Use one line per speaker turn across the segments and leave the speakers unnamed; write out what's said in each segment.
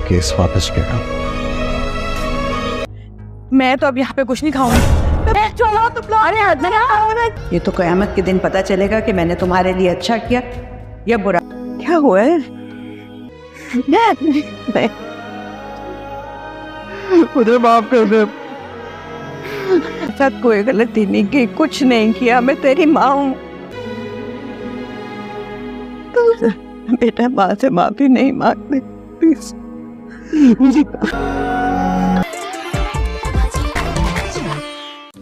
Case वापस लेना।
मैं तो अब यहाँ पे कुछ नहीं खाऊंगी। अरे
ये तो कयामत के दिन पता चलेगा कि मैंने तुम्हारे लिए अच्छा किया या बुरा।
क्या हुआ है?
मुझे माफ कर दे।
साथ कोई गलती नहीं की, कुछ नहीं किया, मैं तेरी माँ हूँ। बेटा माँ से माफी नहीं मांगते प्लीज।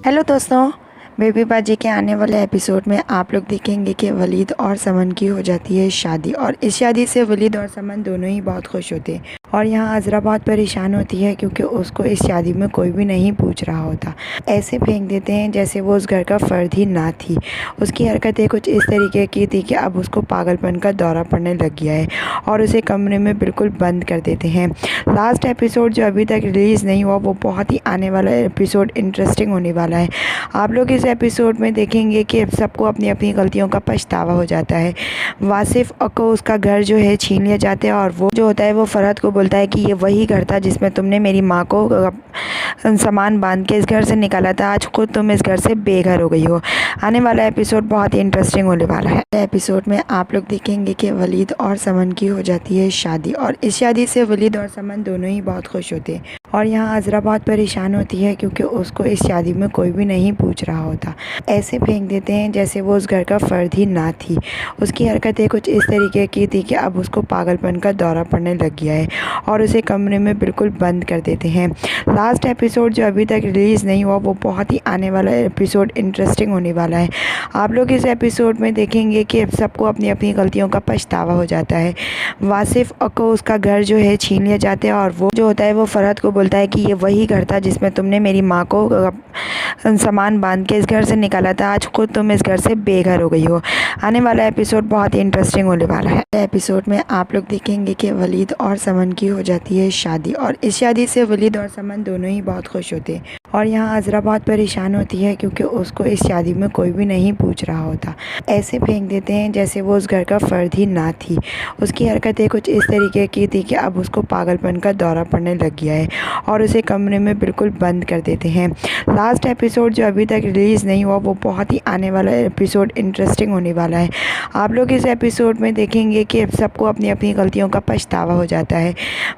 हेलो दोस्तों, बेबी बाजी के आने वाले एपिसोड में आप लोग देखेंगे कि वलीद और समन की हो जाती है शादी, और इस शादी से वलीद और समन दोनों ही बहुत खुश होते हैं। और यहाँ अज़रा बहुत परेशान होती है क्योंकि उसको इस शादी में कोई भी नहीं पूछ रहा होता। ऐसे फेंक देते हैं जैसे वो उस घर का फ़र्द ही ना थी। उसकी हरकतें कुछ इस तरीके की थी कि अब उसको पागलपन का दौरा पड़ने लग गया है और उसे कमरे में बिल्कुल बंद कर देते हैं। लास्ट एपिसोड जो अभी तक रिलीज़ नहीं हुआ, वो बहुत ही आने वाला एपिसोड इंटरेस्टिंग होने वाला है। आप लोग इस एपिसोड में देखेंगे कि सबको अपनी अपनी गलतियों का पछतावा हो जाता है। वासिफ को उसका घर जो है छीन लिया जाता है और वो जो होता है वो फ़रहत को बोलता है कि ये वही घर था जिसमें तुमने मेरी माँ को सामान बांध के इस घर से निकाला था। आज खुद तुम इस घर से बेघर हो गई हो। आने वाला एपिसोड बहुत ही इंटरेस्टिंग होने वाला है। एपिसोड में आप लोग देखेंगे कि वलीद और समन की हो जाती है शादी, और इस शादी से वलीद और समन दोनों ही बहुत खुश होते हैं। और यहाँ अज़रा बहुत परेशान होती है क्योंकि उसको इस शादी में कोई भी नहीं पूछ रहा होता। ऐसे फेंक देते हैं जैसे वो उस घर का फ़र्द ही ना थी। उसकी हरकतें कुछ इस तरीके की थी कि अब उसको पागलपन का दौरा पड़ने लग गया है और उसे कमरे में बिल्कुल बंद कर देते हैं। लास्ट एपिसोड जो अभी तक रिलीज़ नहीं हुआ, वो बहुत ही आने वाला एपिसोड इंटरेस्टिंग होने वाला है। आप लोग इस एपिसोड में देखेंगे कि सबको अपनी अपनी गलतियों का पछतावा हो जाता है। वासिफ को उसका घर जो है छीन लिया जाता है और वो जो होता है वो फ़रहत को बोलता है कि ये वही घर था जिसमें तुमने मेरी माँ को सामान बांध के इस घर से निकाला था। आज खुद तुम इस घर से बेघर हो गई हो। आने वाला एपिसोड बहुत ही इंटरेस्टिंग होने वाला है। एपिसोड में आप लोग देखेंगे कि वलीद और समन की हो जाती है शादी, और इस शादी से वलीद और समन दोनों ही बहुत खुश होते हैं। और यहाँ अज़रा बहुत परेशान होती है क्योंकि उसको इस शादी में कोई भी नहीं पूछ रहा होता। ऐसे फेंक देते हैं जैसे वो उस घर का फ़र्द ही ना थी। उसकी हरकतें कुछ इस तरीके की थी कि अब उसको पागलपन का दौरा पड़ने लग गया है और उसे कमरे में बिल्कुल बंद कर देते हैं। लास्ट एपिसोड जो अभी तक रिलीज़ नहीं हुआ, वो बहुत ही आने वाला एपिसोड इंटरेस्टिंग होने वाला है। आप लोग इस एपिसोड में देखेंगे कि सबको अपनी अपनी गलतियों का पछतावा हो जाता है।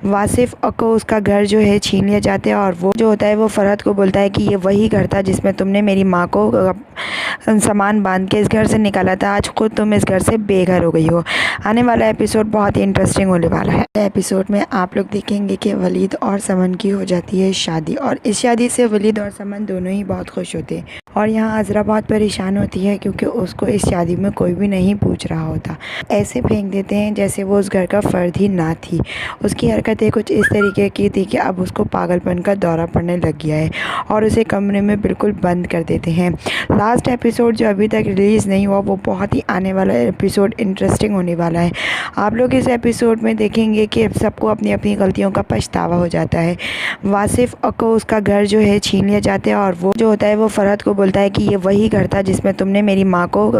वासिफ को उसका घर जो है छीन लिया जाता है और वो जो होता है वो फ़रहत को बोलता है कि ये वही घर था जिसमें तुमने मेरी माँ को सामान बांध के इस घर से निकाला था। आज खुद तुम इस घर से बेघर हो गई हो। आने वाला एपिसोड बहुत ही इंटरेस्टिंग होने वाला है। एपिसोड में आप लोग देखेंगे कि वलीद और समन की हो जाती है शादी, और इस शादी से वलीद और समन दोनों ही बहुत खुश होते हैं। और यहाँ अज़रा बहुत परेशान होती है क्योंकि उसको इस शादी में कोई भी नहीं पूछ रहा होता। ऐसे फेंक देते हैं जैसे वो उस घर का फ़र्द ही ना थी। उसकी हरकतें कुछ इस तरीके की थी कि अब उसको पागलपन का दौरा पड़ने लग गया है और उसे कमरे में बिल्कुल बंद कर देते हैं। लास्ट एपिसोड जो अभी तक रिलीज़ नहीं हुआ, वो बहुत ही आने वाला एपिसोड इंटरेस्टिंग होने वाला है। आप लोग इस एपिसोड में देखेंगे कि सबको अपनी अपनी गलतियों का पछतावा हो जाता है। वासिफ को उसका घर जो है छीन लिया जाता है और वो जो होता है वो फ़रहत को बोलता है कि ये वही घर था जिसमें तुमने मेरी माँ को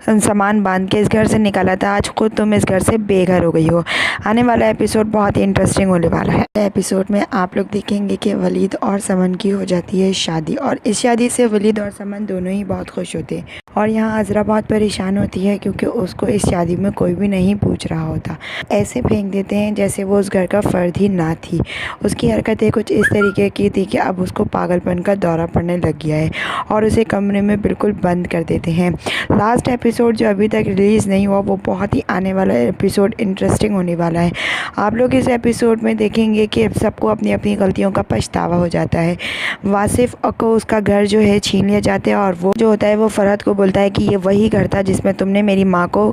सामान बांध के इस घर से निकाला था। आज खुद तुम इस घर से बेघर हो गई हो। आने वाला एपिसोड बहुत ही इंटरेस्टिंग होने वाला है। एपिसोड में आप लोग देखेंगे कि वलीद और समन की हो जाती है शादी, और इस शादी से वलीद और समन दोनों ही बहुत खुश होते हैं। और यहाँ अज़रा बहुत परेशान होती है क्योंकि उसको इस शादी में कोई भी नहीं पूछ रहा होता। ऐसे फेंक देते हैं जैसे वो उस घर का फ़र्द ही ना थी। उसकी हरकतें कुछ इस तरीके की थी कि अब उसको पागलपन का दौरा पड़ने लग गया है और उसे कमरे में बिल्कुल बंद कर देते हैं। लास्ट एपिसोड जो अभी तक रिलीज़ नहीं हुआ, वो बहुत ही आने वाला एपिसोड इंटरेस्टिंग होने वाला है। आप लोग इस एपिसोड में देखेंगे कि सबको अपनी अपनी गलतियों का पछतावा हो जाता है। वासिफ को उसका घर जो है छीन लिया जाता है और वो जो होता है वो फ़रहत को बोलता है कि ये वही घर था जिसमें तुमने मेरी माँ को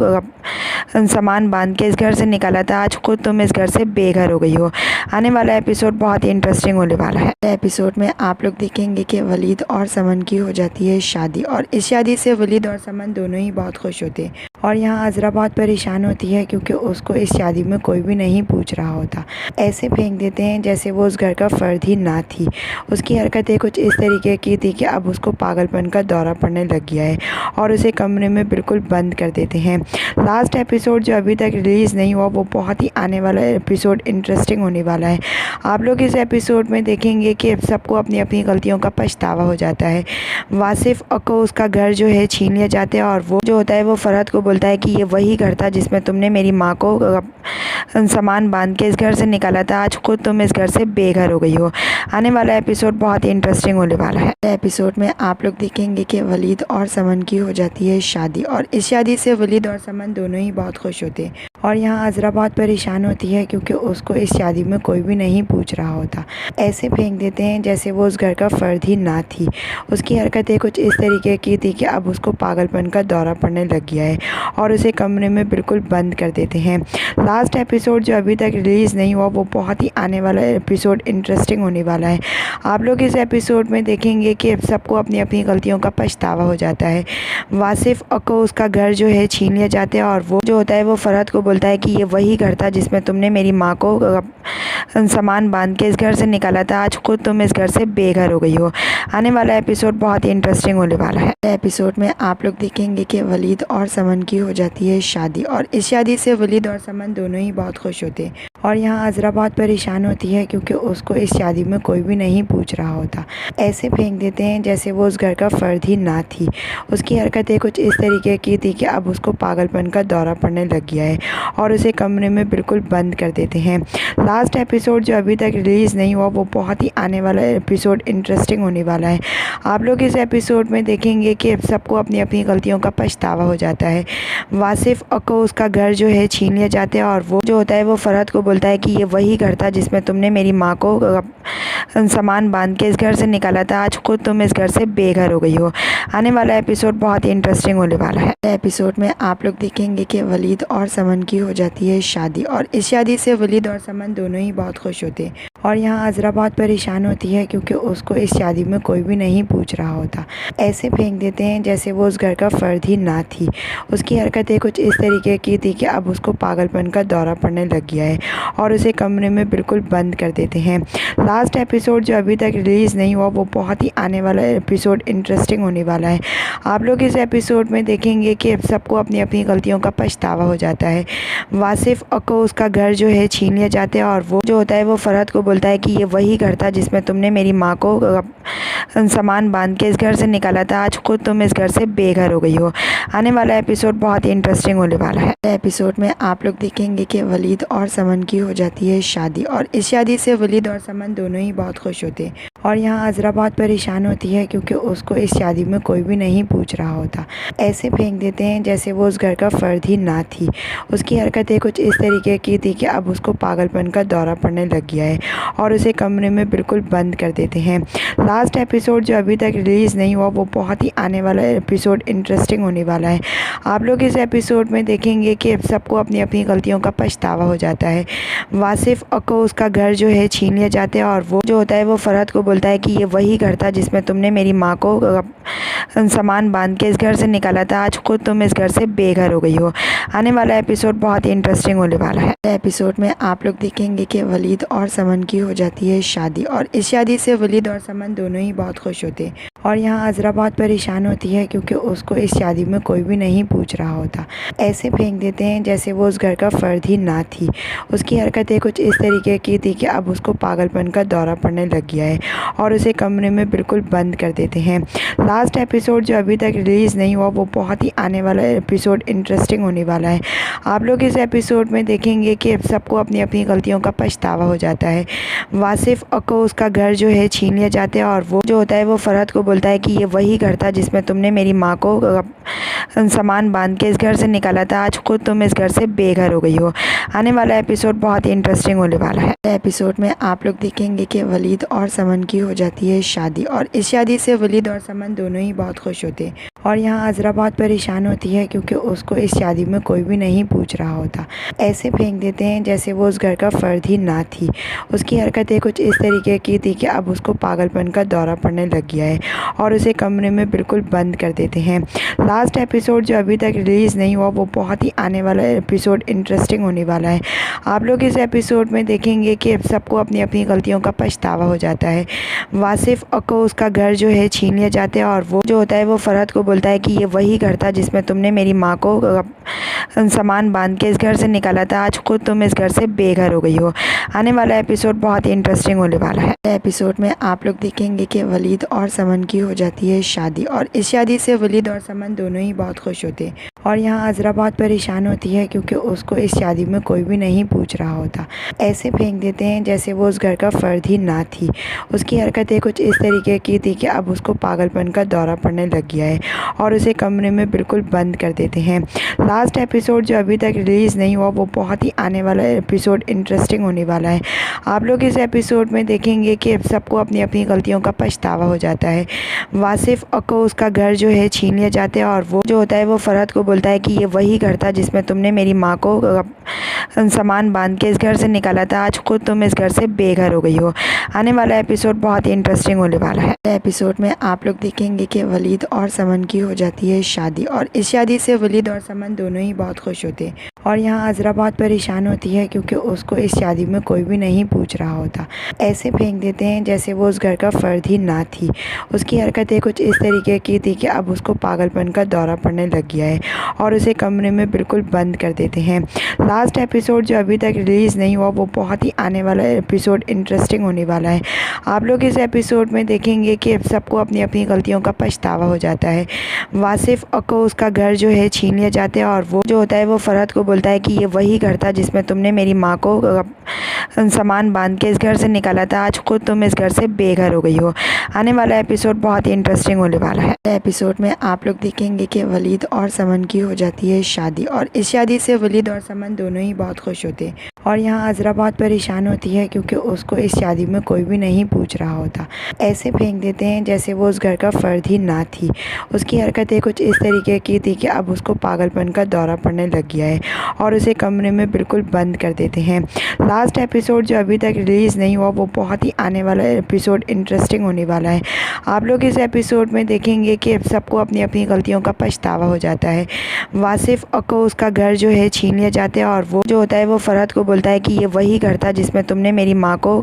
सामान बांध के इस घर से निकाला था। आज खुद तुम इस घर से बेघर हो गई हो। आने वाला एपिसोड बहुत ही इंटरेस्टिंग होने वाला है। एपिसोड में आप लोग देखेंगे कि वलीद और समन की हो जाती है शादी, और इस शादी से वलीद और समन दोनों ही बहुत खुश होते हैं। और यहाँ अज़रा बहुत परेशान होती है क्योंकि उसको इस शादी में कोई भी नहीं पूछ रहा होता। ऐसे फेंक देते हैं जैसे वो उस घर का फ़र्द ही ना थी। उसकी हरकतें कुछ इस तरीके की थी कि अब उसको पागलपन का दौरा पड़ने लग गया है और उसे कमरे में बिल्कुल बंद कर देते हैं। लास्ट एपिसोड जो अभी तक रिलीज़ नहीं हुआ वो बहुत ही आने वाला एपिसोड इंटरेस्टिंग होने वाला है। आप लोग इस एपिसोड में देखेंगे कि सबको अपनी अपनी गलतियों का पछतावा हो जाता है। वासिफ को उसका घर जो है छीन लिया जाता है और वो जो होता है वो फरहत को बोलता है कि ये वही घर था जिसमें तुमने मेरी माँ को सामान बांध के इस घर से निकाला था। आज खुद तुम इस घर से बेघर हो गई हो। आने वाला एपिसोड बहुत ही इंटरेस्टिंग होने वाला है। एपिसोड में आप लोग देखेंगे कि वलीद और समन की हो जाती है शादी और इस शादी से वलीद और समन दोनों ही बहुत खुश होते हैं और यहाँ अज़रा बहुत परेशान होती है क्योंकि उसको इस शादी में कोई भी नहीं पूछ रहा होता। ऐसे फेंक देते हैं जैसे वो उस घर का फ़र्द ही ना थी। उसकी हरकतें कुछ इस तरीके की थी कि अब उसको पागलपन का दौरा पड़ने लग गया है और उसे कमरे में बिल्कुल बंद कर देते हैं। लास्ट एपिसोड जो अभी तक रिलीज़ नहीं हुआ वो बहुत ही आने वाला एपिसोड इंटरेस्टिंग होने वाला है। आप लोग इस एपिसोड में देखेंगे कि सबको अपनी अपनी गलतियों का पछतावा हो जाता है। वासिफ को उसका घर जो है छीन लिया जाता है और वो जो होता है वो फरहत को बोलता है कि ये वही घर था जिसमें तुमने मेरी माँ को सामान बांध के इस घर से निकाला था। आज खुद तुम इस घर से बेघर हो गई हो। आने वाला एपिसोड बहुत ही इंटरेस्टिंग होने वाला है। एपिसोड में आप लोग देखेंगे कि वलीद और समन की हो जाती है शादी और इस शादी से वलीद और समन दोनों ही बहुत खुश होते हैं और यहाँ अज़रा बहुत परेशान होती है क्योंकि उसको इस शादी में कोई भी नहीं पूछ रहा होता। ऐसे फेंक देते हैं जैसे वो उस घर का फ़र्द ही ना थी। उसकी हरकतें कुछ इस तरीके की थी कि अब उसको पागलपन का दौरा पड़ने लग गया है और उसे कमरे में बिल्कुल बंद कर देते हैं। लास्ट एपिसोड जो अभी तक रिलीज़ नहीं हुआ वो बहुत ही आने वाला एपिसोड इंटरेस्टिंग होने वाला है। आप लोग इस एपिसोड में देखेंगे कि सबको अपनी अपनी गलतियों का पछतावा हो जाता है। वासिफ को उसका घर जो है छीन लिया जाता है और वो जो होता है वो फरहत को बोलता है कि ये वही घर था जिसमें तुमने मेरी माँ को सामान बांध के इस घर से निकाला था। आज खुद तुम इस घर से बेघर हो गई हो। आने वाला एपिसोड बहुत ही इंटरेस्टिंग होने वाला है। एपिसोड में आप लोग देखेंगे कि वलीद और समन की हो जाती है शादी और इस शादी से वलीद और समन दोनों ही बहुत खुश होते हैं और यहाँ अज़रा बहुत परेशान होती है क्योंकि उसको इस शादी में कोई भी नहीं पूछ रहा होता। ऐसे फेंक देते हैं जैसे वो उस घर का फ़र्द ही ना थी। उसकी हरकतें कुछ इस तरीके की थी कि अब उसको पागलपन का दौरा पड़ने लग गया है और उसे कमरे में बिल्कुल बंद कर देते हैं। लास्ट एपिसोड जो अभी तक रिलीज़ नहीं हुआ वो बहुत ही आने वाला एपिसोड इंटरेस्टिंग होने वाला है। आप लोग इस एपिसोड में देखेंगे कि सबको अपनी अपनी गलतियों का पछतावा हो जाता है। वासिफ को उसका घर जो है छीन लिया जाता है और वो जो होता है वो फरहत को बोलता है कि ये वही घर था जिसमें तुमने मेरी माँ को सामान बांध के इस घर से निकाला था। आज खुद तुम इस घर से बेघर हो गई हो। आने वाला एपिसोड बहुत ही इंटरेस्टिंग होने वाला है। एपिसोड में आप लोग देखेंगे कि वलीद और समन की हो जाती है शादी और इस शादी से वलीद और समन दोनों ही बहुत खुश होते हैं और यहाँ अज़रा बहुत परेशान होती है क्योंकि उसको इस शादी में कोई भी नहीं पूछ रहा होता। ऐसे फेंक देते हैं जैसे वो उस घर का फ़र्द ही ना थी। उसकी हरकतें कुछ इस तरीके की थी कि अब उसको पागलपन का दौरा पड़ने लग गया है और उसे कमरे में बिल्कुल बंद कर देते हैं। लास्ट एपिसोड जो अभी तक रिलीज़ नहीं हुआ वो बहुत ही आने वाला एपिसोड इंटरेस्टिंग होने वाला है। आप लोग इस एपिसोड में देखेंगे कि सबको अपनी अपनी गलतियों का पछतावा हो जाता है। वासिफ को उसका घर जो है छीन लिया जाता है और वो जो होता है वो फरहत को बोलता है कि ये वही घर था जिसमें तुमने मेरी माँ को सामान बांध के इस घर से निकाला था। आज खुद तुम इस घर से बेघर हो गई हो। आने वाला एपिसोड बहुत ही इंटरेस्टिंग होने वाला है। एपिसोड में आप लोग देखेंगे कि वलीद और समन की हो जाती है शादी और इस शादी से वलीद और समन दोनों ही बहुत खुश होते हैं और यहाँ अज़रा बहुत परेशान होती है क्योंकि उसको इस शादी में कोई भी नहीं पूछ रहा होता। ऐसे फेंक देते हैं जैसे वो उस घर का फ़र्द ही ना थी। उसकी हरकतें कुछ इस तरीके की थी कि अब उसको पागलपन का दौरा पड़ने लग गया है और उसे कमरे में बिल्कुल बंद कर देते हैं। लास्ट एपिसोड जो अभी तक रिलीज़ नहीं हुआ वो बहुत ही आने वाला एपिसोड इंटरेस्टिंग होने वाला है। आप लोग इस एपिसोड में देखेंगे कि सबको अपनी अपनी गलतियों का पछतावा हो जाता है। वासिफ को उसका घर जो है छीन लिया जाता है और वो जो होता है वो फरहत को बोलता है कि ये वही घर था जिसमें तुमने मेरी माँ को सामान बांध के इस घर से निकाला था। आज खुद तुम इस घर से बेघर हो गई हो। आने वाला एपिसोड बहुत ही इंटरेस्टिंग होने वाला है। एपिसोड में आप लोग देखेंगे कि वलीद और समन की हो जाती है शादी और इस शादी से वलीद और समन दोनों ही बहुत खुश होते हैं और यहाँ अज़रा बहुत परेशान होती है क्योंकि उसको इस शादी में कोई भी नहीं पूछ रहा होता। ऐसे फेंक देते हैं जैसे वो उस घर का फ़र्द ही ना थी। उसकी हरकतें कुछ इस तरीके की थी कि अब उसको पागलपन का दौरा पड़ने लग गया है और उसे कमरे में बिल्कुल बंद कर देते हैं। लास्ट एपिसोड जो अभी तक रिलीज़ नहीं हुआ वो बहुत ही आने वाला एपिसोड इंटरेस्टिंग होने वाला है। आप लोग इस एपिसोड में देखेंगे कि सबको अपनी अपनी गलतियों का पछतावा हो जाता है। वासिफ को उसका घर जो है छीन लिया जाता है और वो जो होता है वो फरहत को बोलता है कि ये वही घर था जिसमें तुमने मेरी माँ को सामान बांध के इस घर से निकाला था। आज खुद तुम इस घर से बेघर हो गई हो। आने वाला एपिसोड बहुत ही इंटरेस्टिंग होने वाला है। एपिसोड में आप लोग देखेंगे कि वलीद और समन की हो जाती है शादी और इस शादी से वलीद और समन दोनों ही बहुत खुश होते हैं। और यहाँ अज़रा बहुत परेशान होती है क्योंकि उसको इस शादी में कोई भी नहीं पूछ रहा होता। ऐसे फेंक देते हैं जैसे वो उस घर का फ़र्द ही ना थी। उसकी हरकतें कुछ इस तरीके की थी कि अब उसको पागलपन का दौरा पड़ने लग गया है और उसे कमरे में बिल्कुल बंद कर देते हैं। लास्ट एपिसोड जो अभी तक रिलीज़ नहीं हुआ वो बहुत ही आने वाला एपिसोड इंटरेस्टिंग होने वाला है। आप लोग इस एपिसोड में देखेंगे कि सबको अपनी अपनी गलतियों का पछतावा हो जाता है। वासिफ को उसका घर जो है छीन लिया जाता है और वो जो होता है वो फरहत को बोलता है कि ये वही घर था जिसमें तुमने मेरी माँ को सामान बांध के इस घर से निकाला था। आज खुद तुम इस घर से बेघर हो गई हो। आने वाला एपिसोड बहुत ही इंटरेस्टिंग होने वाला है। एपिसोड में आप लोग देखेंगे कि वलीद और समन की हो जाती है शादी और इस शादी से वलीद और समन दोनों ही बहुत खुश होते हैं। और यहाँ अज़रा बहुत परेशान होती है क्योंकि उसको इस शादी में कोई भी नहीं पूछ रहा होता। ऐसे फेंक देते हैं जैसे वो उस घर का फ़र्द ही ना थी। उसकी हरकतें कुछ इस तरीके की थी कि अब उसको पागलपन का दौरा पड़ने लग गया है और उसे कमरे में बिल्कुल बंद कर देते हैं। लास्ट एपिसोड जो अभी तक रिलीज़ नहीं हुआ वो बहुत ही आने वाला एपिसोड इंटरेस्टिंग होने वाला है। आप लोग इस एपिसोड में देखेंगे कि सबको अपनी अपनी गलतियों का पछतावा हो जाता है। वासिफ को उसका घर जो है छीन लिया जाता है और वो जो होता है वो फरहत को बोलता है कि ये वही घर था जिसमें तुमने मेरी माँ को सामान बांध के इस घर से निकाला था। आज खुद तुम इस घर से बेघर हो गई हो। आने वाला एपिसोड बहुत ही इंटरेस्टिंग होने वाला है। एपिसोड में आप लोग देखेंगे कि वलीद और समन की हो जाती है शादी और इस शादी से वलीद और समन दोनों ही बहुत खुश होते हैं। और यहाँ अज़रा बहुत परेशान होती है क्योंकि उसको इस शादी में कोई भी नहीं पूछ रहा होता। ऐसे फेंक देते हैं जैसे वो उस घर का फ़र्द ही ना थी। उसकी हरकतें कुछ इस तरीके की थी कि अब उसको पागलपन का दौरा पड़ने लग गया है और उसे कमरे में बिल्कुल बंद कर देते हैं। लास्ट एपिसोड जो अभी तक रिलीज़ नहीं हुआ वो बहुत ही आने वाला एपिसोड इंटरेस्टिंग होने वाला है। आप लोग इस एपिसोड में देखेंगे कि सबको अपनी अपनी गलतियों का पछतावा हो जाता है। वासिफ को उसका घर जो है छीन लिया जाता है और वो जो होता है वो फरहत को बोलता है कि ये वही घर था जिसमें तुमने मेरी माँ को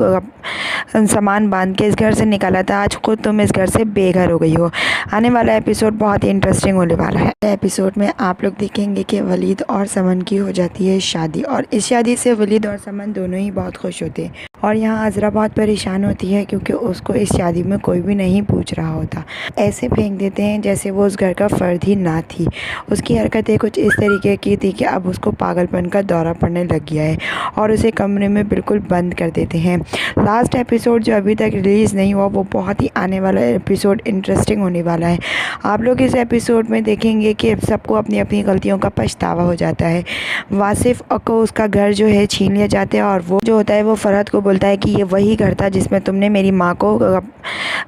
सामान बांध के इस घर से निकाला था। आज खुद तुम इस घर से बेघर हो गई हो। आने वाला एपिसोड बहुत ही इंटरेस्टिंग होने वाला है। एपिसोड में आप लोग देखेंगे कि वलीद और समन की हो जाती है शादी और इस शादी से वलीद और समन दोनों ही बहुत खुश होते हैं। और यहाँ अज़रा बहुत परेशान होती है क्योंकि उसको इस शादी में कोई भी नहीं पूछ रहा होता। ऐसे फेंक देते हैं जैसे वो उस घर का फ़र्द ही ना थी। उसकी हरकतें कुछ इस तरीके की थी कि अब उसको पागलपन का दौरा पड़ने लग गया है और उसे कमरे में बिल्कुल बंद कर देते हैं। लास्ट एपिसोड जो अभी तक रिलीज़ नहीं हुआ वो बहुत ही आने वाला एपिसोड इंटरेस्टिंग होने वाला है। आप लोग इस एपिसोड में देखेंगे कि सबको अपनी अपनी गलतियों का पछतावा हो जाता है। वासिफ को उसका घर जो है छीन लिया जाता है और वो जो होता है वो फरहत को बोलता है कि ये वही घर था जिसमें तुमने मेरी माँ को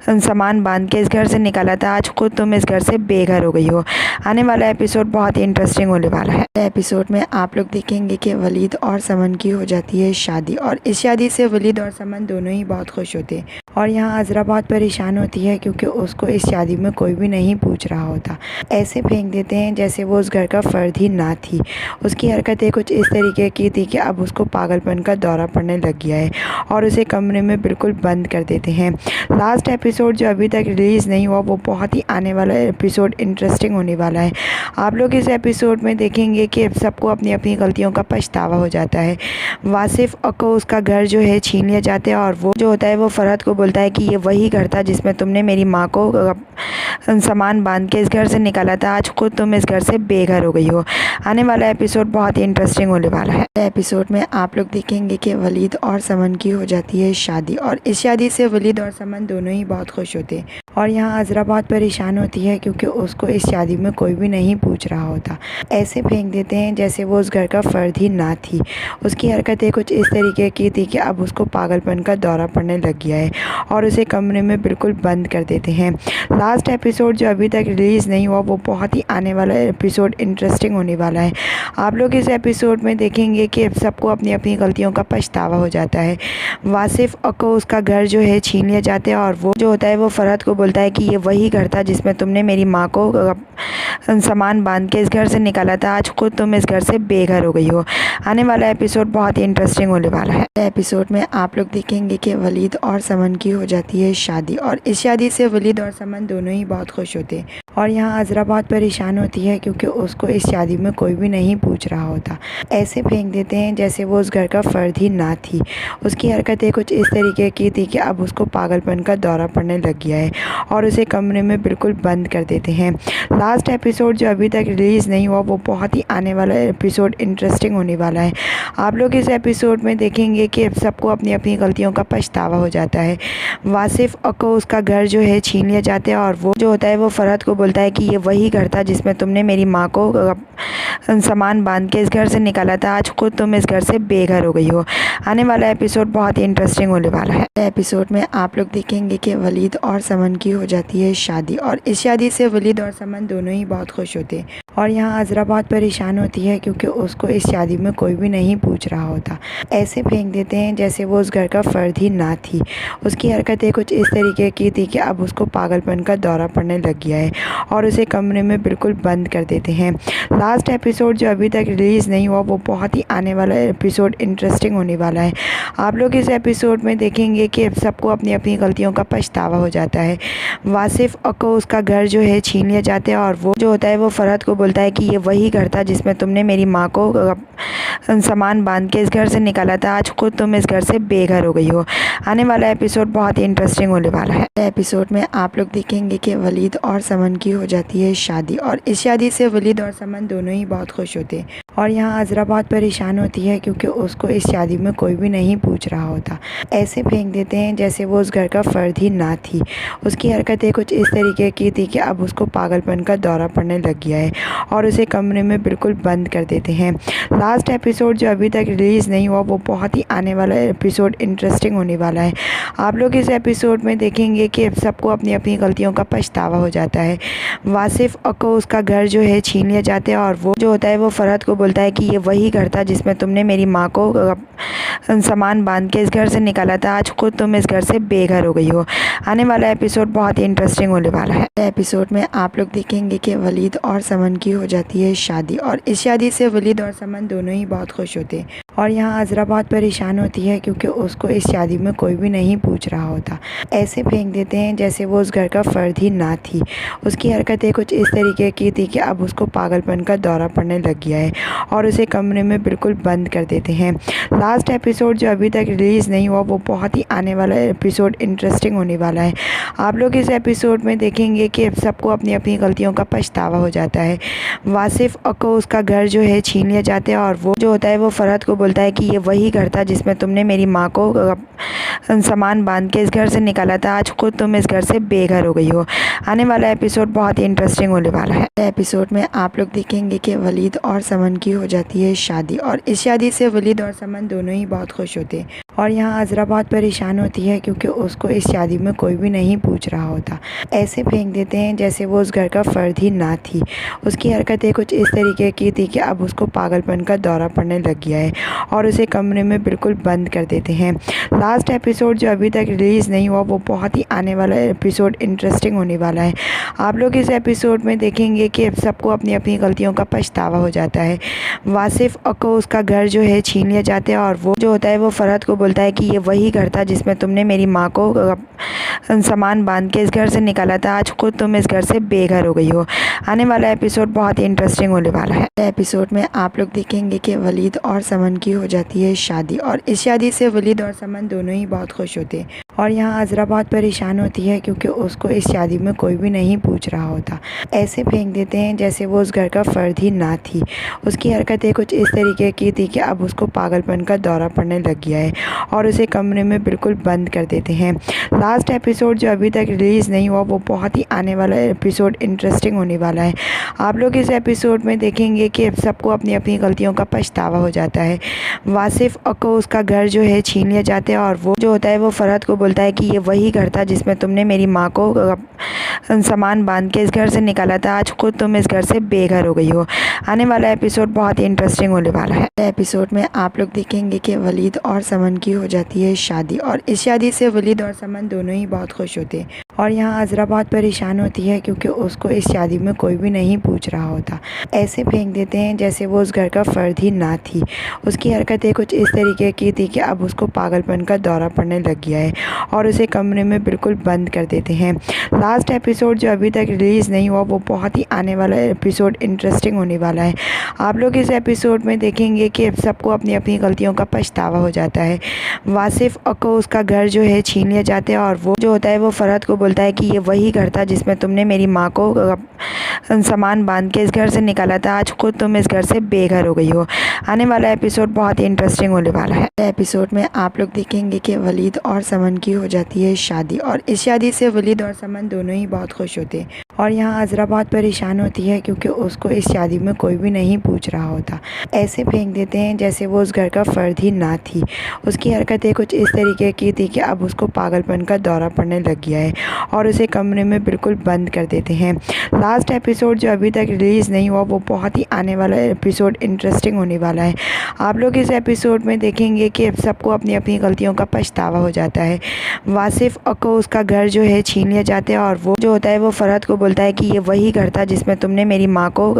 सामान बांध के इस घर से निकाला था। आज खुद तुम इस घर से बेघर हो गई हो। आने वाला एपिसोड बहुत ही इंटरेस्टिंग होने वाला है। एपिसोड में आप लोग देखेंगे कि वलीद और समन की हो जाती है शादी और इस शादी से वलीद और समन दोनों ही बहुत खुश होते हैं। और यहाँ अज़रा बहुत परेशान होती है क्योंकि उसको इस शादी में कोई भी नहीं पूछ रहा होता। ऐसे फेंक देते हैं जैसे वो उस घर का फ़र्द ही ना थी। उसकी हरकतें कुछ इस तरीके की थी कि अब उसको पागलपन का दौरा पड़ने लग गया है और उसे कमरे में बिल्कुल बंद कर देते हैं। लास्ट एपिसोड जो अभी तक रिलीज़ नहीं हुआ वो बहुत ही आने वाला एपिसोड इंटरेस्टिंग होने वाला है। आप लोग इस एपिसोड में देखेंगे कि सबको अपनी अपनी गलतियों का पछतावा हो जाता है। वासिफ को उसका घर जो है छीन लिया जाता है और वो जो होता है वो फरहत को बोलता है कि ये वही घर था जिसमें तुमने मेरी माँ को सामान बांध के इस घर से निकाला था। आज खुद तुम इस घर से बेघर हो गई हो। आने वाला एपिसोड बहुत ही इंटरेस्टिंग होने वाला है। एपिसोड में आप लोग देखेंगे कि वलीद और समन की हो जाती है शादी और इस शादी से वलीद और समन दोनों ही बहुत खुश होते हैं। और यहाँ अज़रा बहुत परेशान होती है क्योंकि उसको इस शादी में कोई भी नहीं पूछ रहा होता। ऐसे फेंक देते हैं जैसे वो उस घर का फ़र्द ही ना थी। उसकी हरकतें कुछ इस तरीके की थी कि अब उसको पागलपन का दौरा पड़ने लग गया है और उसे कमरे में बिल्कुल बंद कर देते हैं। लास्ट एपिसोड जो अभी तक रिलीज़ नहीं हुआ वो बहुत ही आने वाला एपिसोड इंटरेस्टिंग होने वाला है। आप लोग इस एपिसोड में देखेंगे कि सबको अपनी अपनी गलतियों का पछतावा हो जाता है। वासिफ को उसका घर जो है छीन लिया जाता है और वो जो होता है वो फ़रहत को बोलता है कि ये वही घर था जिसमें तुमने मेरी माँ को सामान बांध के इस घर से निकाला था। आज खुद तुम इस घर से बेघर हो गई हो। आने वाला एपिसोड बहुत ही इंटरेस्टिंग होने वाला है। एपिसोड में आप लोग देखेंगे कि वलीद और समन की हो जाती है शादी और इस शादी से वलीद और समन दोनों ही बहुत खुश होते हैं और यहाँ अज़रा बहुत परेशान होती है क्योंकि उसको इस शादी में कोई भी नहीं पूछ रहा होता। ऐसे फेंक देते हैं जैसे वो उस घर का फ़र्द ही ना थी। उसकी हरकतें कुछ इस तरीके की थी कि अब उसको पागलपन का दौरा पड़ने लग गया है और उसे कमरे में बिल्कुल बंद कर देते हैं। लास्ट एपिसोड जो अभी तक रिलीज़ नहीं हुआ वो बहुत ही आने वाला एपिसोड इंटरेस्टिंग होने वाला है। आप लोग इस एपिसोड में देखेंगे कि सबको अपनी अपनी गलतियों का पछतावा हो जाता है। वासिफ को उसका घर जो है छीन लिया जाता है और वो जो होता है वो फ़रहत को बोलता है कि ये वही घर था जिसमें तुमने मेरी माँ को सामान बांध के इस घर से निकाला था। आज खुद तुम इस घर से बेघर हो गई हो। आने वाला एपिसोड बहुत ही इंटरेस्टिंग होने वाला है। एपिसोड में आप लोग देखेंगे कि वलीद और समन की हो जाती है शादी और इस शादी से वलीद और समन दोनों ही बहुत खुश होते हैं और यहाँ अज़रा बहुत परेशान होती है क्योंकि उसको इस शादी में कोई भी नहीं पूछ रहा होता। ऐसे फेंक देते हैं जैसे वो उस घर का फ़र्द ही ना थी। उसकी हरकतें कुछ इस तरीके की थी कि अब उसको पागलपन का दौरा पड़ने लग गया है और उसे कमरे में बिल्कुल बंद कर देते हैं। लास्ट एपिसोड जो अभी तक रिलीज़ नहीं हुआ वो बहुत ही आने वाला एपिसोड इंटरेस्टिंग होने वाला है। आप लोग इस एपिसोड में देखेंगे कि सबको अपनी अपनी गलतियों का पछतावा हो जाता है। वासिफ को उसका घर जो है छीन लिया जाता है और वो जो होता है वो फ़रहत को बोलता है कि ये वही घर था जिसमें तुमने मेरी माँ को सामान बांध के इस घर से निकाला था। आज खुद तुम इस घर से बेघर हो गई हो। आने वाला एपिसोड बहुत ही इंटरेस्टिंग होने वाला है। एपिसोड में आप लोग देखेंगे कि वलीद और समन की हो जाती है शादी और इस शादी से वलीद और समन दोनों ही बहुत खुश होते हैं और यहाँ अज़रा बहुत परेशान होती है क्योंकि उसको इस शादी में कोई भी नहीं पूछ रहा होता। ऐसे फेंक देते हैं जैसे वो उस घर का फ़र्द ही ना थी। उसकी हरकतें कुछ इस तरीके की थी कि अब उसको पागलपन का दौरा पड़ने लग गया है और उसे कमरे में बिल्कुल बंद कर देते हैं। लास्ट एपिसोड जो अभी तक रिलीज़ नहीं हुआ वो बहुत ही आने वाला एपिसोड इंटरेस्टिंग होने वाला है। आप लोग इस एपिसोड में देखेंगे कि सबको अपनी अपनी गलतियों का पछतावा हो जाता है। वासिफ को उसका घर जो है छीन लिया जाता है और वो जो होता है वो फ़रहत को बोलता है कि ये वही घर था जिसमें तुमने मेरी माँ को सामान बांध के इस घर से निकाला था। आज खुद तुम इस घर से बेघर हो गई हो। आने वाला एपिसोड बहुत ही इंटरेस्टिंग होने वाला है। एपिसोड में आप लोग देखेंगे कि वलीद और समन की हो जाती है शादी और इस शादी से वलीद और समन दोनों ही बहुत खुश होते हैं और यहाँ अज़रा बहुत परेशान होती है क्योंकि उसको इस शादी में कोई भी नहीं पूछ रहा होता। ऐसे फेंक देते हैं जैसे वो उस घर का फ़र्द ही ना थी। उसकी हरकतें कुछ इस तरीके की थी कि अब उसको पागलपन का दौरा पड़ने लग गया है और उसे कमरे में बिल्कुल बंद कर देते हैं। लास्ट एपिसोड जो अभी तक रिलीज़ नहीं हुआ वो बहुत ही आने वाला एपिसोड इंटरेस्टिंग होने वाला है। आप लोग इस एपिसोड में देखेंगे कि सबको अपनी अपनी गलतियों का पछतावा हो जाता है। वासिफ को उसका घर जो है छीन लिया जाता है और वो जो होता है वो फ़रहत को बोलता है कि ये वही घर था जिसमें तुमने मेरी माँ को सामान बांध के इस घर से निकाला था। आज खुद तुम इस घर से बेघर हो गई हो। आने वाला एपिसोड बहुत ही इंटरेस्टिंग होने वाला है। एपिसोड में आप लोग देखेंगे कि वलीद और समन की हो जाती है शादी और इस शादी से वलीद और समन दोनों ही बहुत खुश होते हैं और यहाँ अज़रा बहुत परेशान होती है क्योंकि उसको इस शादी में कोई भी नहीं पूछ रहा होता। ऐसे फेंक देते हैं जैसे वो उस घर का फ़र्द ही ना थी। उसकी हरकतें कुछ इस तरीके की थी कि अब उसको पागलपन का दौरा पड़ने लग गया है और उसे कमरे में बिल्कुल बंद कर देते हैं। लास्ट एपिसोड जो अभी तक रिलीज़ नहीं हुआ वो बहुत ही आने वाला एपिसोड इंटरेस्टिंग होने वाला है। आप लोग इस एपिसोड में देखेंगे कि सबको अपनी अपनी गलतियों का पछतावा हो जाता है। वासिफ को उसका घर जो है छीन लिया जाता है और वो जो होता है वो फ़रहत को बोलता है कि ये वही घर था जिसमें तुमने मेरी माँ को सामान बांध के इस घर से निकाला था। आज खुद तुम इस घर से बेघर हो गई हो। आने वाला एपिसोड बहुत ही इंटरेस्टिंग होने वाला है। एपिसोड में आप लोग देखेंगे कि वलीद और समन की हो जाती है शादी और इस शादी से वलीद और समन दोनों ही बहुत खुश होते हैं और यहाँ अज़रा बहुत परेशान होती है क्योंकि उसको इस शादी में कोई भी नहीं पूछ रहा होता। ऐसे फेंक देते हैं जैसे वो उस घर का फ़र्द ही ना थी। उसकी हरकतें कुछ इस तरीके की थी कि अब उसको पागलपन का दौरा पड़ने लग गया है और उसे कमरे में बिल्कुल बंद कर देते हैं। लास्ट एपिसोड जो अभी तक रिलीज़ नहीं हुआ वो बहुत ही आने वाला एपिसोड इंटरेस्टिंग होने वाला है। आप लोग इस एपिसोड में देखेंगे कि सबको अपनी अपनी गलतियों का पछतावा हो जाता है। वासिफ को उसका घर जो है छीन लिया जाता है और वो जो होता है वो फरहत को बोलता है कि ये वही घर था जिसमें तुमने मेरी माँ को सामान बांध के इस घर से निकाला था। आज खुद तुम इस घर से बेघर हो गई हो। आने वाला एपिसोड बहुत ही इंटरेस्टिंग होने वाला है। एपिसोड में आप लोग देखेंगे कि वलीद और समन की हो जाती है शादी और इस शादी से वलीद और समन दोनों ही बहुत खुश होते हैं और यहाँ अज़रा बहुत परेशान होती है क्योंकि उसको इस शादी में कोई भी नहीं पूछ रहा होता। ऐसे फेंक देते हैं जैसे वो उस घर का फ़र्द ही ना थी। उसकी हरकतें कुछ इस तरीके की थी कि अब उसको पागलपन का दौरा पड़ने लग गया है और उसे कमरे में बिल्कुल बंद कर देते हैं। लास्ट एपिसोड जो अभी तक रिलीज़ नहीं हुआ वो बहुत ही आने वाला एपिसोड इंटरेस्टिंग होने वाला है। आप लोग इस एपिसोड में देखेंगे कि सबको अपनी अपनी गलतियों का पछतावा हो जाता है। वासिफ को उसका घर जो है छीन लिया जाता है और वो जो होता है वो फरहत को बोलता है कि ये वही घर था जिसमें तुमने मेरी माँ को सामान बांध के इस घर से निकाला था। आज खुद तुम इस घर से बेघर हो गई हो। आने वाला एपिसोड बहुत ही इंटरेस्टिंग होने वाला है। एपिसोड में आप लोग देखेंगे कि वलीद और समन की हो जाती है शादी और इस शादी से वलीद और समन दोनों ही बहुत खुश होते हैं और यहाँ अज़रा बहुत परेशान होती है क्योंकि उसको इस शादी में कोई भी नहीं पूछ रहा होता। ऐसे फेंक देते हैं जैसे वो उस घर का फ़र्द ही ना थी। उसकी हरकतें कुछ इस तरीके की थी कि अब उसको पागलपन का दौरा पड़ने लग गया है और उसे कमरे में बिल्कुल बंद कर देते हैं। लास्ट एपिसोड जो अभी तक रिलीज़ नहीं हुआ वो बहुत ही आने वाला एपिसोड इंटरेस्टिंग होने वाला है। आप लोग इस एपिसोड में देखेंगे कि सबको अपनी अपनी गलतियों का पछतावा हो जाता है। वासिफ को उसका घर जो है छीन लिया जाता है और वो जो होता है वो फरहत को बोलता है कि ये वही घर था जिसमें तुमने मेरी माँ को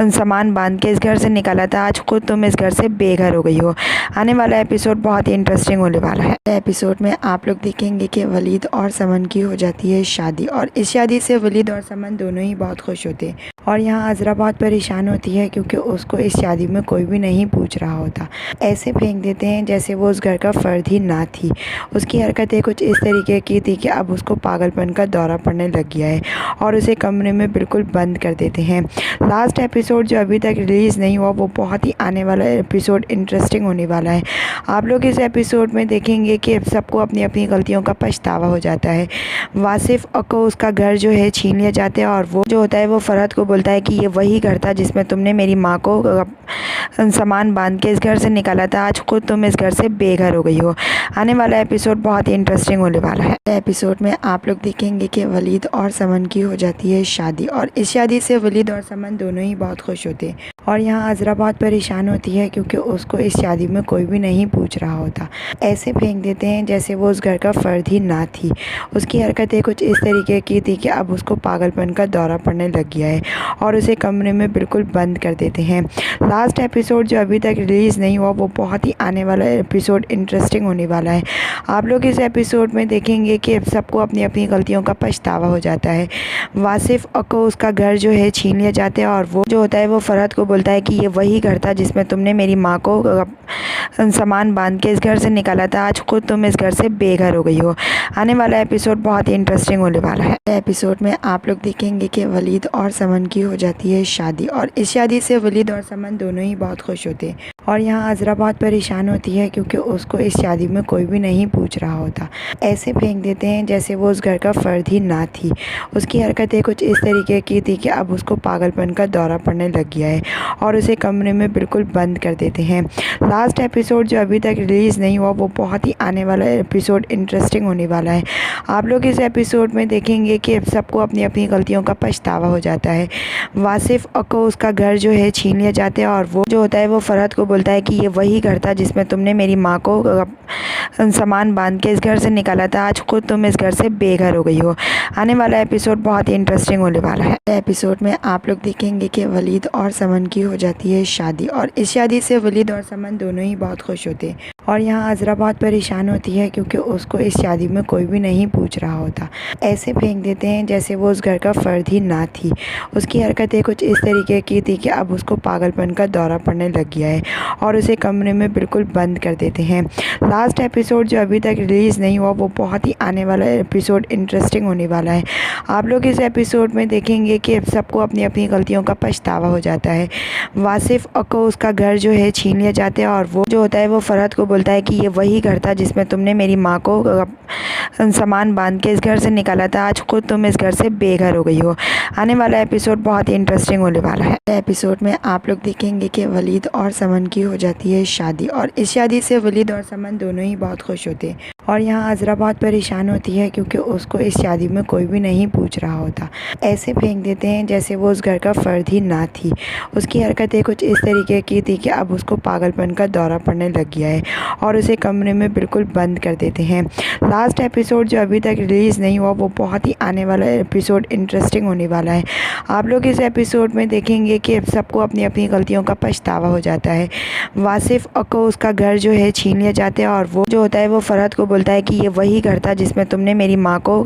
सामान बांध के इस घर से निकाला था। आज खुद तुम इस घर से बेघर हो गई हो। आने वाला एपिसोड बहुत ही इंटरेस्टिंग होने वाला है। एपिसोड में आप लोग देखेंगे कि वलीद और समन की हो जाती है शादी और इस शादी से वलीद और समन दोनों ही बहुत खुश होते हैं और यहाँ अज़रा बहुत परेशान होती है क्योंकि उसको इस शादी में कोई भी नहीं पूछ रहा होता। ऐसे फेंक देते हैं जैसे वो उस घर का फ़र्द ही ना थी। उसकी हरकतें कुछ इस तरीके की थी कि अब उसको पागलपन का दौरा पड़ने लग गया है और उसे कमरे में बिल्कुल बंद कर देते हैं। लास्ट एपिसोड जो अभी तक रिलीज़ नहीं हुआ वो बहुत ही आने वाला एपिसोड इंटरेस्टिंग होने वाला है। आप लोग इस एपिसोड में देखेंगे कि सबको अपनी अपनी गलतियों का पछतावा हो जाता है। वासिफ को उसका घर जो है छीन लिया जाता है और वो जो होता है वो फरहत को बोलता है कि ये वही घर था जिसमें तुमने मेरी माँ को सामान बांध के इस घर से निकाला था। आज खुद तुम इस घर से बेघर हो गई हो। आने वाला एपिसोड बहुत ही इंटरेस्टिंग होने वाला है। एपिसोड में आप लोग देखेंगे कि वलीद और समन की हो जाती है शादी और इस शादी से वलीद और समन दोनों ही बहुत खुश होते हैं और यहाँ अज़रा बहुत परेशान होती है क्योंकि उसको इस शादी में कोई भी नहीं पूछ रहा होता। ऐसे फेंक देते हैं जैसे वो उस घर का फ़र्द ही ना थी। उसकी हरकतें कुछ इस तरीके की थी कि अब उसको पागलपन का दौरा पड़ने लग गया है और उसे कमरे में बिल्कुल बंद कर देते हैं। लास्ट एपिसोड जो अभी तक रिलीज़ नहीं हुआ वो बहुत ही आने वाला एपिसोड इंटरेस्टिंग होने वाला है। आप लोग इस एपिसोड में देखेंगे कि सबको अपनी अपनी गलतियों का पछतावा हो जाता है। वासिफ को उसका घर जो है छीन लिया जाता है और वो जो होता है वो फरहत को बोलता है कि ये वही घर था जिसमें तुमने मेरी माँ को सामान बांध के इस घर से निकाला था। आज खुद तुम इस घर से बेघर हो गई हो। आने वाला एपिसोड बहुत ही इंटरेस्टिंग होने वाला है। एपिसोड में आप लोग देखेंगे कि वलीद और समन की हो जाती है शादी और इस शादी से वलीद और समन दोनों ही बहुत खुश होते हैं और यहाँ अज़रा बहुत परेशान होती है क्योंकि उसको इस शादी में कोई भी नहीं पूछ रहा होता। ऐसे फेंक देते हैं जैसे वो उस घर का फ़र्द ही ना थी। उसकी हरकतें कुछ इस तरीके की थी कि अब उसको पागलपन का दौरा पड़ने लग गया है और उसे कमरे में बिल्कुल बंद कर देते हैं। लास्ट एपिसोड जो अभी तक रिलीज़ नहीं हुआ वो बहुत ही आने वाला एपिसोड इंटरेस्टिंग होने वाला है। आप लोग इस एपिसोड में देखेंगे कि सबको अपनी अपनी गलतियों का पछतावा हो जाता है। वासिफ को उसका घर जो है छीन लिया जाता है और वो जो होता है वो फरहत को बोलता है कि ये वही घर था जिसमें तुमने मेरी माँ को सामान बांध के इस घर से निकाला था। आज खुद तुम इस घर से बेघर हो गई हो। आने वाला एपिसोड बहुत ही इंटरेस्टिंग होने वाला है। एपिसोड में आप लोग देखेंगे कि वलीद और समन की हो जाती है शादी और इस शादी से वलीद और समन दोनों ही बहुत खुश होते हैं और यहाँ अज़रा बहुत परेशान होती है क्योंकि उसको इस शादी में कोई भी नहीं पूछ रहा होता। ऐसे फेंक देते हैं जैसे वो उस घर का फ़र्द ही ना थी। उसकी हरकतें कुछ इस तरीके की थी कि अब उसको पागलपन का दौरा पड़ने लग गया है और उसे कमरे में बिल्कुल बंद कर देते हैं। लास्ट एपिसोड जो अभी तक रिलीज़ नहीं हुआ वो बहुत ही आने वाला एपिसोड इंटरेस्टिंग होने वाला है। आप लोग इस एपिसोड में देखेंगे कि सबको अपनी अपनी गलतियों का पछतावा हो जाता है। वासिफ को उसका घर जो है छीन लिया जाता है और वो जो होता है वो फ़रहत को बोलता है कि ये वही घर था जिसमें तुमने मेरी माँ को सामान बांध के इस घर से निकाला था। आज खुद तुम इस घर से बेघर हो गई हो। आने वाला एपिसोड बहुत ही इंटरेस्टिंग होने वाला है। एपिसोड में आप लोग देखेंगे कि वलीद और समन की हो जाती है शादी और इस शादी से वलीद और समन दोनों ही बहुत खुश होते हैं। और यहाँ अज़रा बहुत परेशान होती है क्योंकि उसको इस शादी में कोई भी नहीं पूछ रहा होता। ऐसे फेंक देते हैं जैसे वो उस घर का फ़र्द ही ना थी। उसकी हरकतें कुछ इस तरीके की थी कि अब उसको पागलपन का दौरा पड़ने लग गया है और उसे कमरे में बिल्कुल बंद कर देते हैं। लास्ट एपिसोड जो अभी तक रिलीज़ नहीं हुआ वो बहुत ही आने वाला एपिसोड इंटरेस्टिंग होने वाला है। आप लोग इस एपिसोड में देखेंगे कि सबको अपनी अपनी गलतियों का पछतावा हो जाता है। वासिफ को उसका घर जो है छीन लिया जाता है और वो जो होता है वो फ़रहत को बोलता है कि ये वही घर था जिसमें तुमने मेरी माँ को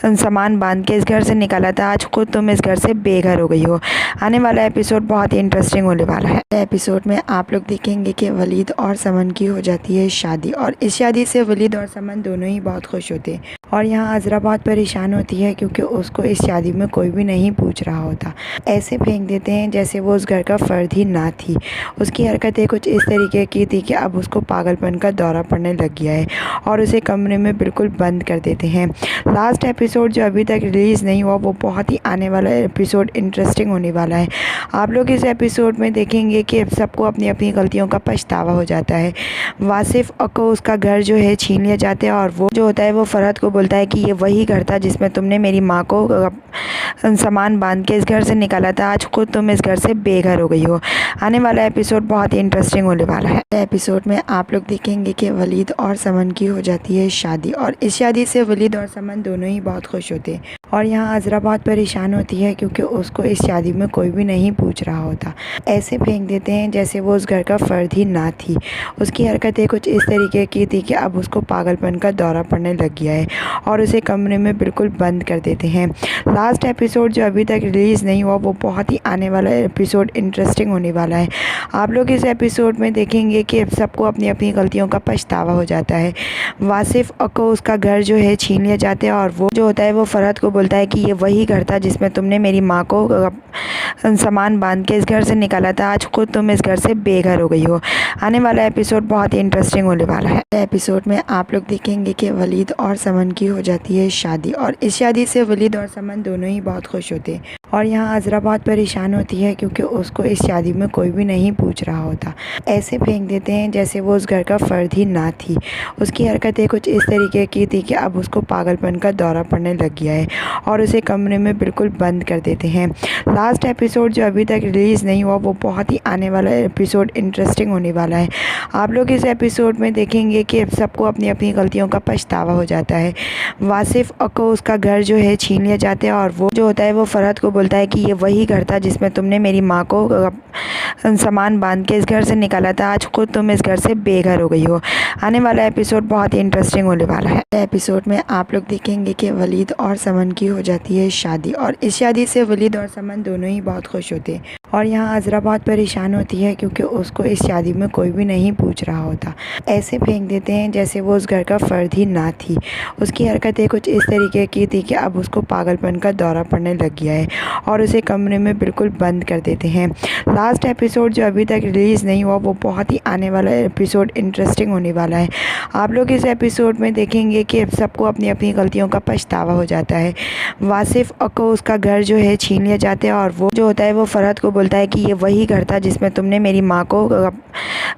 सामान बांध के इस घर से निकाला था। आज खुद तुम इस घर से बेघर हो गई हो। आने वाला एपिसोड बहुत ही इंटरेस्टिंग होने वाला है। एपिसोड में आप लोग देखेंगे कि वलीद और समन की हो जाती है शादी और इस शादी से वलीद और समन दोनों ही बहुत खुश होते हैं। और यहाँ अज़रा बहुत परेशान होती है क्योंकि उसको इस शादी में कोई भी नहीं पूछ रहा होता। ऐसे फेंक देते हैं जैसे वो उस घर का फ़र्द ही ना थी। उसकी हरकतें कुछ इस तरीके की थी कि अब उसको पागलपन का दौरा पड़ने लग गया है और उसे कमरे में बिल्कुल बंद कर देते हैं। लास्ट एपिसोड जो अभी तक रिलीज़ नहीं हुआ वो बहुत ही आने वाला एपिसोड इंटरेस्टिंग होने वाला है। आप लोग इस एपिसोड में देखेंगे कि सबको अपनी अपनी गलतियों का पछतावा हो जाता है। वासिफ को उसका घर जो है छीन लिया जाता है और वो जो होता है वो फ़रहत को बोलता है कि ये वही घर था जिसमें तुमने मेरी माँ को सामान बांध के इस घर से निकाला था। आज खुद तुम इस घर से बेघर हो गई हो। आने वाला एपिसोड बहुत ही इंटरेस्टिंग होने वाला है। एपिसोड में आप लोग देखेंगे कि वलीद और समन की हो जाती है शादी और इस शादी से वलीद और समन दोनों ही बहुत खुश होते हैं। और यहाँ अज़रा बहुत परेशान होती है क्योंकि उसको इस शादी में कोई भी नहीं पूछ रहा होता। ऐसे फेंक देते हैं जैसे वो उस घर का फ़र्द ही ना थी। उसकी हरकतें कुछ इस तरीके की थी कि अब उसको पागलपन का दौरा पड़ने लग गया है और उसे कमरे में बिल्कुल बंद कर देते हैं। लास्ट एपिसोड जो अभी तक रिलीज़ नहीं हुआ वो बहुत ही आने वाला एपिसोड इंटरेस्टिंग होने वाला है। आप लोग इस एपिसोड में देखेंगे कि सबको अपनी अपनी गलतियों का पछतावा हो जाता है। वासिफ को उसका घर जो है छीन लिया जाता है और वो जो होता है वो फ़रहत को बोलता है कि ये वही घर था जिसमें तुमने मेरी माँ को सामान बांध के इस घर से निकाला था। आज खुद तुम इस घर से बेघर हो गई हो। आने वाला एपिसोड बहुत ही इंटरेस्टिंग होने वाला है। एपिसोड में आप लोग देखेंगे कि वलीद और समन की हो जाती है शादी और इस शादी से वलीद और समन दोनों ही बहुत खुश होते हैं। और यहाँ अज़रा बहुत परेशान होती है क्योंकि उसको इस शादी में कोई भी नहीं पूछ रहा होता। ऐसे फेंक देते हैं जैसे वो उस घर का फ़र्द ही ना थी। उसकी हरकतें कुछ इस तरीके की थी कि अब उसको पागलपन का दौरा पड़ने लग गया है और उसे कमरे में बिल्कुल बंद कर देते हैं। लास्ट एपिसोड जो अभी तक रिलीज़ नहीं हुआ वो बहुत ही आने वाला एपिसोड इंटरेस्टिंग होने वाला है। आप लोग इस एपिसोड में देखेंगे कि सबको अपनी अपनी गलतियों का पछतावा हो जाता है। वासिफ को उसका घर जो है छीन लिया जाता है और वो जो होता है वो फ़रहत को बोलता है कि ये वही घर था जिसमें तुमने मेरी माँ को सामान बांध के इस घर से निकाला था। आज खुद तुम इस घर से बेघर हो गई हो। आने वाला एपिसोड बहुत ही इंटरेस्टिंग होने वाला है। एपिसोड में आप लोग देखेंगे कि वलीद और समन की हो जाती है शादी और इस शादी से वलीद और समन दोनों ही बहुत खुश होते हैं। और यहाँ अज़रा बहुत परेशान होती है क्योंकि उसको इस शादी में कोई भी नहीं पूछ रहा होता। ऐसे फेंक देते हैं जैसे वो उस घर का फ़र्द ही ना थी। उसकी हरकतें कुछ इस तरीके की थी कि अब उसको पागलपन का दौरा पड़ने लग गया है और उसे कमरे में बिल्कुल बंद कर देते हैं। लास्ट एपिसोड जो अभी तक रिलीज़ नहीं हुआ वो बहुत ही आने वाला एपिसोड इंटरेस्टिंग होने वाला है। आप लोग इस एपिसोड में देखेंगे कि सबको अपनी अपनी गलतियों का पछतावा हो जाता है। वासिफ को उसका घर जो है छीन लिया जाता है और वो जो होता है वो फ़रहत को बोलता है कि ये वही घर था जिसमें तुमने मेरी माँ को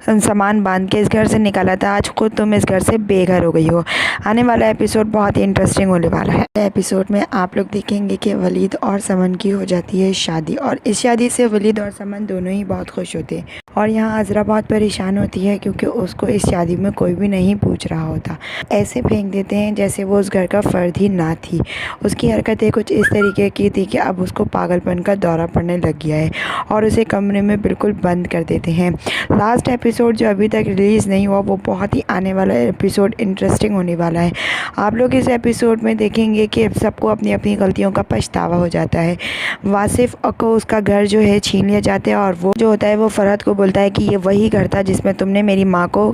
सामान बांध के इस घर से निकाला था। आज खुद तुम इस घर से बेघर हो गई हो। आने वाला एपिसोड बहुत ही इंटरेस्टिंग होने वाला है। एपिसोड में आप लोग देखेंगे कि वलीद और समन की हो जाती है शादी और इस शादी से वलीद और समन दोनों ही बहुत खुश होते हैं। और यहाँ अज़रा बहुत परेशान होती है क्योंकि उसको इस शादी में कोई भी नहीं पूछ रहा होता। ऐसे फेंक देते हैं जैसे वो उस घर का फ़र्द ही ना थी। उसकी हरकतें कुछ इस तरीके की थी कि अब उसको पागलपन का दौरा पड़ने लग गया है और उसे कमरे में बिल्कुल बंद कर देते हैं। लास्ट एपिसोड जो अभी तक रिलीज़ नहीं हुआ वो बहुत ही आने वाला एपिसोड इंटरेस्टिंग होने वाला है। आप लोग इस एपिसोड में देखेंगे कि सबको अपनी अपनी गलतियों का पछतावा हो जाता है। वासिफ को उसका घर जो है छीन लिया जाता है और वो जो होता है वो फरहत को बोलता है कि ये वही घर था जिसमें तुमने मेरी माँ को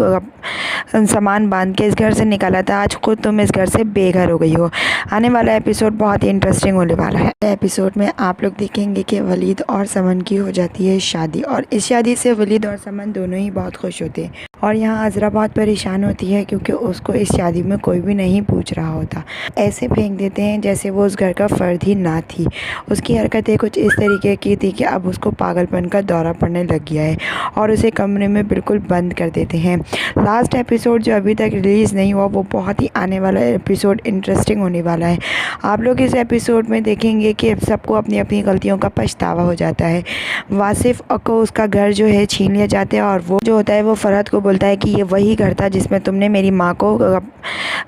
सामान बांध के इस घर से निकाला था। आज खुद तुम इस घर से बेघर हो गई हो। आने वाला एपिसोड बहुत ही इंटरेस्टिंग होने वाला है। एपिसोड में आप लोग देखेंगे कि वलीद और समन की हो जाती है शादी और इस शादी से वलीद और समन दोनों ही बहुत खुश होते हैं और यहाँ अज़रा बहुत परेशान होती है क्योंकि उसको इस शादी में कोई भी नहीं पूछ रहा होता। ऐसे फेंक देते हैं जैसे वो उस घर का फ़र्द ही ना थी। उसकी हरकतें कुछ इस तरीके की थी कि अब उसको पागलपन का दौरा पड़ने लग गया है और उसे कमरे में बिल्कुल बंद कर देते हैं। लास्ट एपिसोड जो अभी तक रिलीज़ नहीं हुआ वो बहुत ही आने वाला एपिसोड इंटरेस्टिंग होने वाला है। आप लोग इस एपिसोड में देखेंगे कि सबको अपनी अपनी गलतियों का पछतावा हो जाता है। वासिफ को उसका घर जो है छीन लिया जाता है और वो जो होता है वो फरहत को बोलता है कि ये वही घर था जिसमें तुमने मेरी माँ को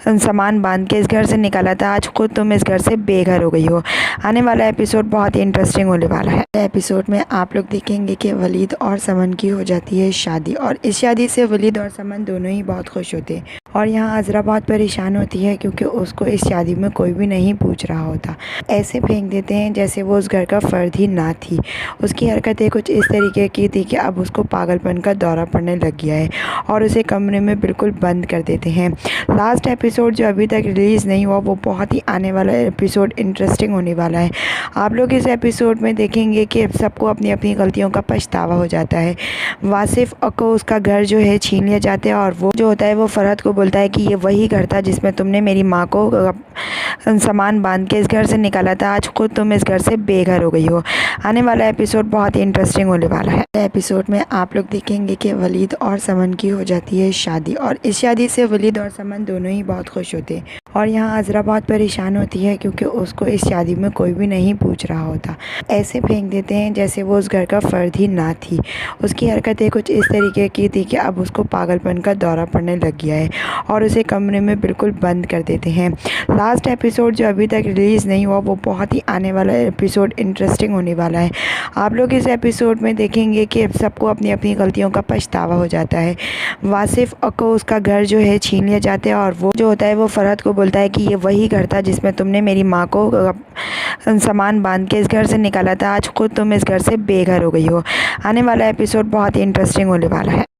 सामान बांध के इस घर से निकाला था। आज खुद तुम इस घर से बेघर हो गई हो। आने वाला एपिसोड बहुत ही इंटरेस्टिंग होने वाला है। एपिसोड में आप लोग देखेंगे कि वलीद और समन की हो जाती है शादी और इस शादी से वलीद और समन दोनों ही बहुत खुश होते हैं और यहाँ अज़रा बहुत परेशान होती है क्योंकि उसको इस शादी में कोई भी नहीं पूछ रहा होता। ऐसे फेंक देते हैं जैसे वो उस घर का फ़र्द ही ना थी। उसकी हरकतें कुछ इस तरीके की थी कि अब उसको पागलपन का दौरा पड़ने लग गया है और उसे कमरे में बिल्कुल बंद कर देते हैं। लास्ट एपिसोड जो अभी तक रिलीज़ नहीं हुआ वो बहुत ही आने वाला एपिसोड इंटरेस्टिंग होने वाला है। आप लोग इस एपिसोड में देखेंगे कि सबको अपनी अपनी गलतियों का पछतावा हो जाता है। वासिफ को उसका घर जो है छीन लिया जाता है और वो जो होता है वो फरहत को बोलता है कि ये वही घर था जिसमें तुमने मेरी माँ को सामान बांध के इस घर से निकाला था। आज खुद तुम इस घर से बेघर हो गई हो। आने वाला एपिसोड बहुत ही इंटरेस्टिंग होने वाला है। एपिसोड में आप लोग देखेंगे कि वलीद और समन की हो जाती है शादी और इस शादी से वलीद और समन दोनों ही बहुत खुश होते हैं और यहाँ अज़रा बहुत परेशान होती है क्योंकि उसको इस शादी में कोई भी नहीं पूछ रहा होता। ऐसे फेंक देते हैं जैसे वो उस घर का फ़र्द ही ना थी। उसकी हरकतें कुछ इस तरीके की थी कि अब उसको पागलपन का दौरा पड़ने लग गया है और उसे कमरे में बिल्कुल बंद कर देते हैं। लास्ट एपिसोड जो अभी तक रिलीज़ नहीं हुआ वो बहुत ही आने वाला एपिसोड इंटरेस्टिंग होने वाला है। आप लोग इस एपिसोड में देखेंगे कि सबको अपनी अपनी गलतियों का पछतावा हो जाता है। वासिफ को उसका घर जो है छीन लिया जाता है और वो जो होता है वो फरहत को बोलता है कि ये वही घर था जिसमें तुमने मेरी माँ को सामान बांध के इस घर से निकाला था। आज खुद तुम इस घर से बेघर हो गई हो। आने वाला एपिसोड बहुत ही इंटरेस्टिंग होने वाला है।